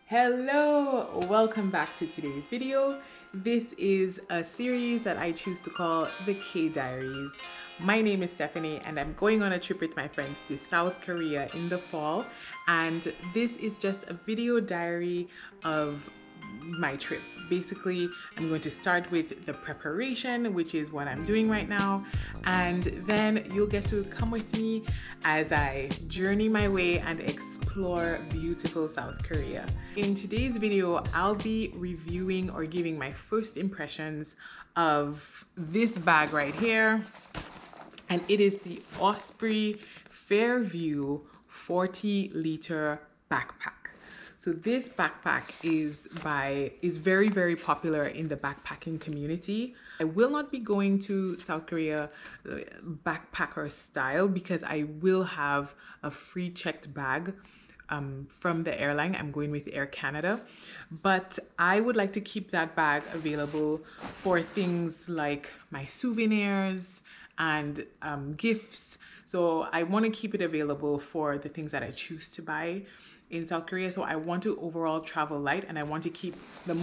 Hello, welcome back to today's video. This is a series that I choose to call the K Diaries. My name is Stephanie and I'm going on a trip with my friends to South Korea in the fall, and this is just a video diary of my trip. Basically, I'm going to start with the preparation, which is what I'm doing right now, and then you'll get to come with me as I journey my way and explore beautiful South Korea. In today's video, I'll be reviewing or giving my first impressions of this bag right here, and it is the OSPREY Fairview 40-liter backpack. So this backpack is very, very popular in the backpacking community. I will not be going to South Korea backpacker style because I will have a free checked bag from the airline. I'm going with Air Canada, but I would like to keep that bag available for things like my souvenirs and gifts. So I want to keep it available for the things that I choose to buy in South Korea. So I want to overall travel light, and I want to keep the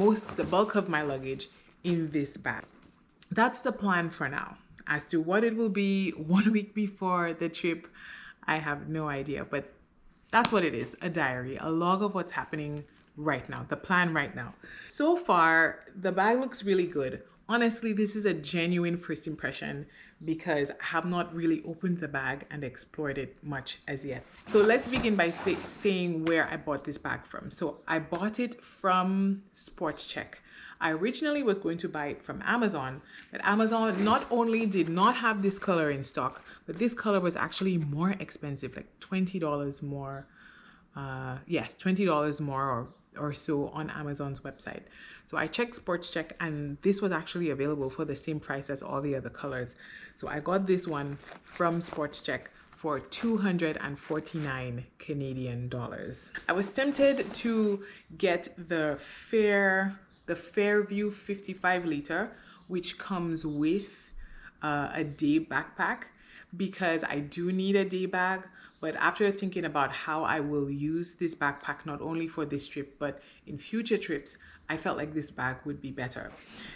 bulk of my luggage in this bag. That's the plan for now. As to what it will be 1 week before the trip, I have no idea, but that's what it is, a diary, a log of what's happening right now, the plan right now. So far, the bag looks really good. Honestly, this is a genuine first impression because I have not really opened the bag and explored it much as yet. So let's begin by saying where I bought this bag from. So I bought it from Sports Check. I originally was going to buy it from Amazon, but Amazon not only did not have this color in stock, but this color was actually more expensive, like $20 more. Yes, $20 more or so on Amazon's website. So I checked Sports Check and this was actually available for the same price as all the other colors. So I got this one from Sports Check for 249 Canadian dollars. I was tempted to get the Fairview 55-liter, which comes with a day backpack, because I do need a day bag. But after thinking about how I will use this backpack, not only for this trip, but in future trips, I felt like this bag would be better.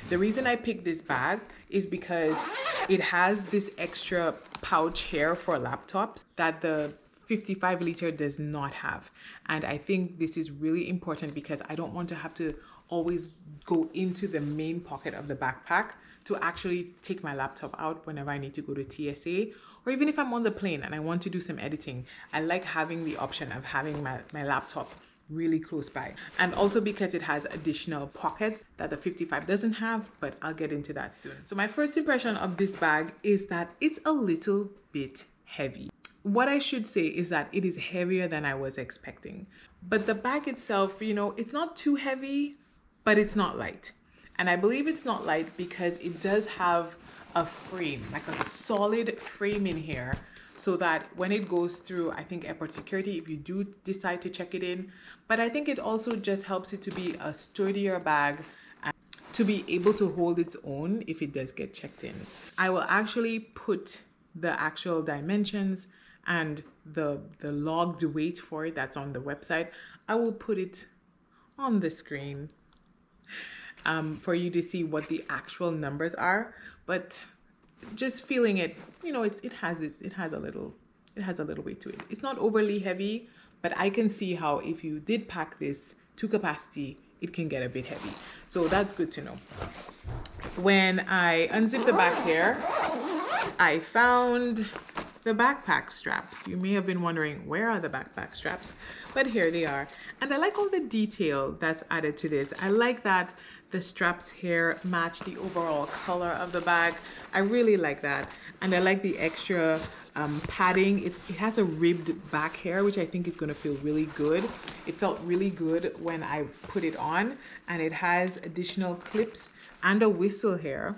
The reason I picked this bag is because it has this extra pouch here for laptops that the 55-liter does not have. And I think this is really important because I don't want to have to always go into the main pocket of the backpack to actually take my laptop out whenever I need to go to TSA, or even if I'm on the plane and I want to do some editing. I like having the option of having my laptop really close by. And also because it has additional pockets that the 55 doesn't have, but I'll get into that soon. So my first impression of this bag is that it's a little bit heavy. What I should say is that it is heavier than I was expecting. But the bag itself, it's not too heavy, but it's not light. And I believe it's not light because it does have a frame, like a solid frame in here, so that when it goes through, I think, airport security, if you do decide to check it in, but I think it also just helps it to be a sturdier bag and to be able to hold its own if it does get checked in. I will actually put the actual dimensions and the logged weight for it that's on the website. I will put it on the screen for you to see what the actual numbers are, but just feeling it, it has a little weight to it. It's not overly heavy, but I can see how if you did pack this to capacity, it can get a bit heavy. So that's good to know. When I unzipped the back here, I found the backpack straps. You may have been wondering, where are the backpack straps? But here they are. And I like all the detail that's added to this. I like that the straps here match the overall color of the bag. I really like that. And I like the extra padding. It has a ribbed back here, which I think is going to feel really good. It felt really good when I put it on. And it has additional clips and a whistle here.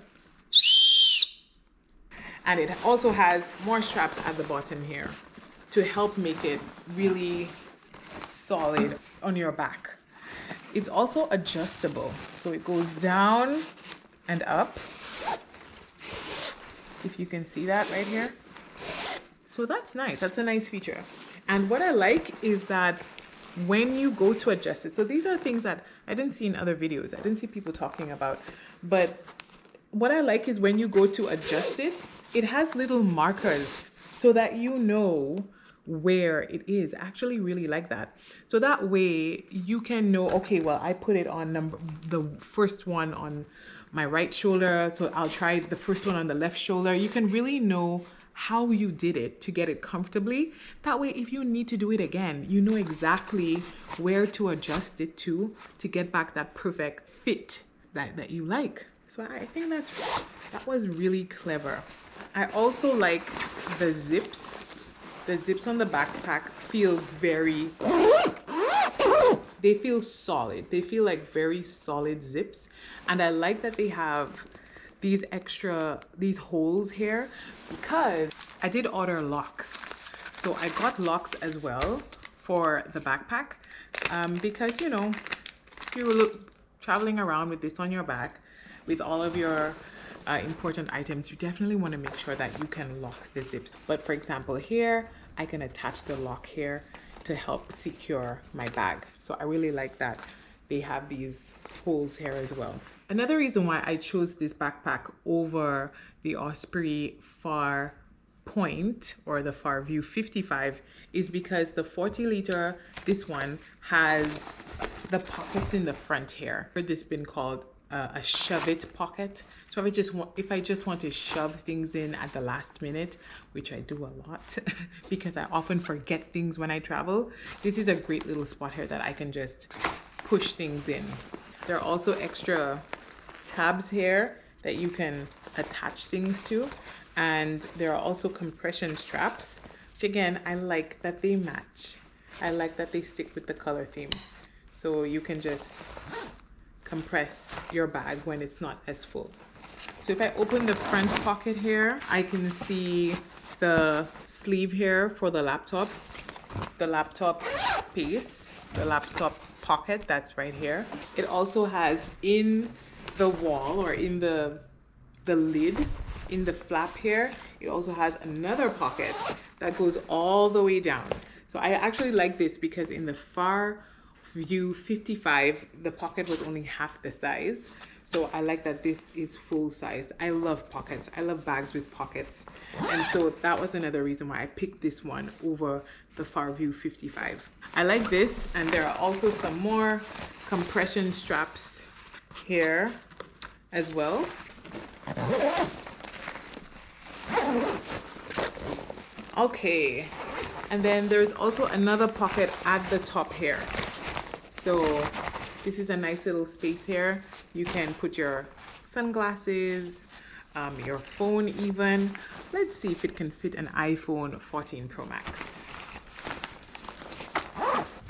And it also has more straps at the bottom here to help make it really solid on your back. It's also adjustable, so it goes down and up, if you can see that right here. So that's nice. That's a nice feature. And what I like is that when you go to adjust it, so these are things that I didn't see in other videos, I didn't see people talking about, but what I like is when you go to adjust it, it has little markers so that you know where it is. I actually really like that. So that way you can know, okay, well, I put it on the first one on my right shoulder, so I'll try the first one on the left shoulder. You can really know how you did it to get it comfortably. That way, if you need to do it again, you know exactly where to adjust it to get back that perfect fit that you like. So I think that was really clever. I also like the zips. The zips on the backpack feel they feel solid. They feel like very solid zips. And I like that they have these holes here because I did order locks. So I got locks as well for the backpack because, you know, if you're traveling around with this on your back, with all of your important items, you definitely want to make sure that you can lock the zips. But for example, here, I can attach the lock here to help secure my bag. So I really like that they have these holes here as well. Another reason why I chose this backpack over the Osprey Farpoint or the Fairview 55 is because the 40 liter, this one has the pockets in the front here. This has been called a shove it pocket. So if I just want to shove things in at the last minute, which I do a lot because I often forget things when I travel, this is a great little spot here that I can just push things in. There are also extra tabs here that you can attach things to, and there are also compression straps, which again, I like that they match. I like that they stick with the color theme, so you can just compress your bag when it's not as full. So if I open the front pocket here, I can see the sleeve here for the laptop piece, the laptop pocket that's right here. It also has in the wall or in the lid, in the flap here, it also has another pocket that goes all the way down. So I actually like this because in the Farview 55, the pocket was only half the size. So I like that this is full size. I love pockets. I love bags with pockets. And so that was another reason why I picked this one over the Farview 55. I like this, and there are also some more compression straps here as well. Okay, and then there's also another pocket at the top here. So this is a nice little space here. You can put your sunglasses, your phone even. Let's see if it can fit an iPhone 14 Pro Max.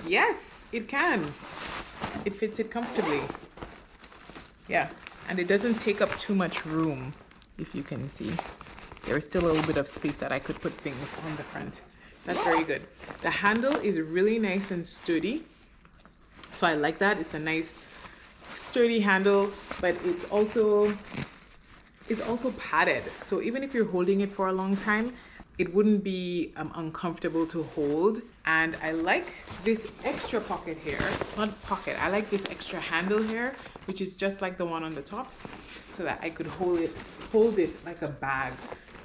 Yes, it can. It fits it comfortably. Yeah, and it doesn't take up too much room, if you can see. There is still a little bit of space that I could put things on the front. That's very good. The handle is really nice and sturdy. So I like that. It's a nice sturdy handle, but it's also padded. So even if you're holding it for a long time, it wouldn't be uncomfortable to hold. And I like this extra pocket here, not pocket, I like this extra handle here, which is just like the one on the top, so that I could hold it like a bag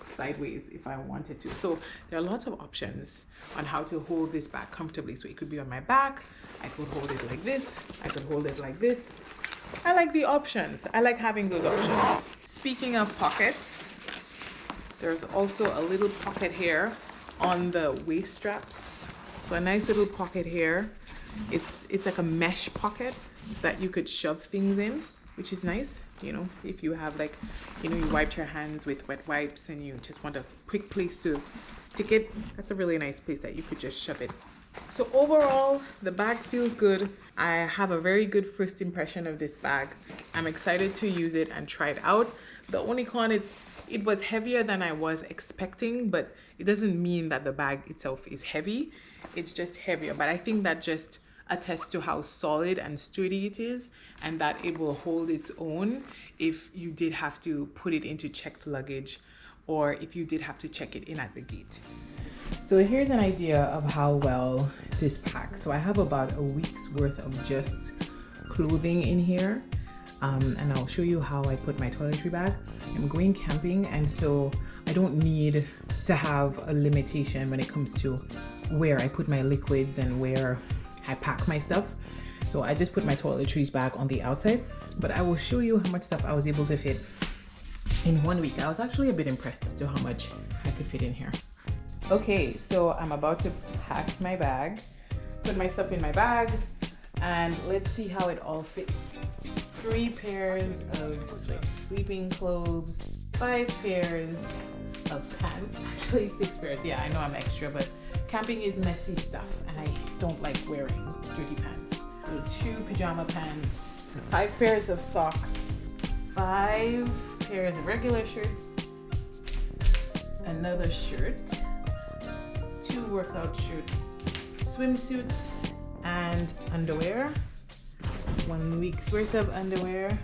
sideways if I wanted to. So there are lots of options on how to hold this bag comfortably. So it could be on my back, I could hold it like this, I could hold it like this. I like the options. I like having those options. Speaking of pockets, there's also a little pocket here on the waist straps. So a nice little pocket here. It's like a mesh pocket that you could shove things in, which is nice. You know, if you have like, you know, you wiped your hands with wet wipes and you just want a quick place to stick it, that's a really nice place that you could just shove it. So overall, the bag feels good. I have a very good first impression of this bag. I'm excited to use it and try it out. The only con, it was heavier than I was expecting, but it doesn't mean that the bag itself is heavy. It's just heavier, but I think that just attests to how solid and sturdy it is, and that it will hold its own if you did have to put it into checked luggage or if you did have to check it in at the gate. So here's an idea of how well this packs. So I have about a week's worth of just clothing in here, and I'll show you how I put my toiletry bag. I'm going camping, and so I don't need to have a limitation when it comes to where I put my liquids and where I pack my stuff. So I just put my toiletries bag on the outside, but I will show you how much stuff I was able to fit in 1 week. I was actually a bit impressed as to how much I could fit in here. Okay, so I'm about to pack my bag, put my stuff in my bag, and let's see how it all fits. 3 pairs of like sleeping clothes, 5 pairs of pants, actually 6 pairs. Yeah, I know I'm extra, but camping is messy stuff and I don't like wearing dirty pants. So 2 pajama pants, 5 pairs of socks, 5 pairs of regular shirts, another shirt, 2 workout shirts, swimsuits, and underwear. 1 week's worth of underwear.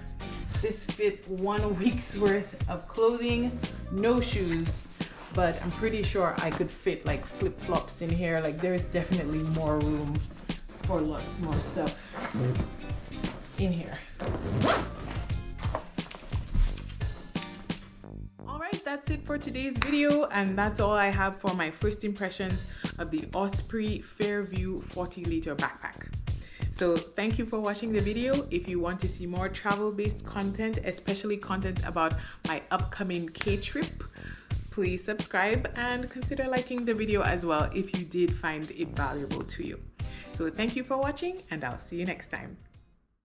This fit 1 week's worth of clothing. No shoes, but I'm pretty sure I could fit like flip-flops in here. Like there's definitely more room for lots more stuff in here. Alright, that's it for today's video, and that's all I have for my first impressions of the Osprey Fairview 40-liter backpack. So thank you for watching the video. If you want to see more travel-based content, especially content about my upcoming K-trip, please subscribe and consider liking the video as well if you did find it valuable to you. So thank you for watching, and I'll see you next time.